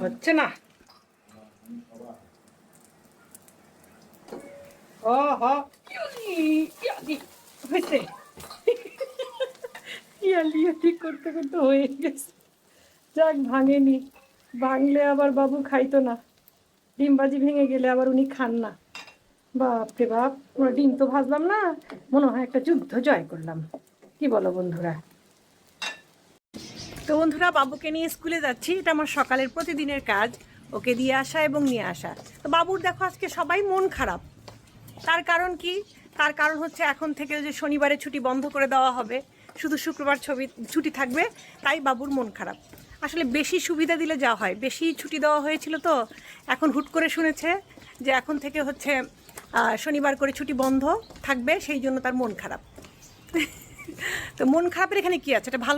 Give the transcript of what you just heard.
হচ্ছে না। ও হ হয়েছে, ইয়ালি করতে করতে হয়ে গেছে। যাক ভাঙেনি, ভাঙলে আবার বাবু খাইতো না। ডিমবাজি ভেঙে গেলে আবার উনি খান না। বাপরে বাপ, ডিম তো ভাজলাম না, মনে হয় একটা যুদ্ধ জয় করলাম। কি বলো বন্ধুরা? তো বন্ধুরা, বাবুকে নিয়ে স্কুলে যাচ্ছি, এটা আমার সকালের প্রতিদিনের কাজ, ওকে দিয়ে আসা এবং নিয়ে আসা। তো বাবুর দেখো আজকে সবাই মন খারাপ। তার কারণ কি? তার কারণ হচ্ছে এখন থেকে যে শনিবারে ছুটি বন্ধ করে দেওয়া হবে, শুধু শুক্রবার ছুটি থাকবে, তাই বাবুর মন খারাপ। আসলে বেশি সুবিধা দিলে যা হয়, বেশি ছুটি দেওয়া হয়েছিল তো এখন হুট করে শুনেছে যে এখন থেকে হচ্ছে শনিবার করে ছুটি বন্ধ থাকবে, সেই জন্য তার মন খারাপ। তো মন খারাপের এখানে কি আছে? এটা ভালো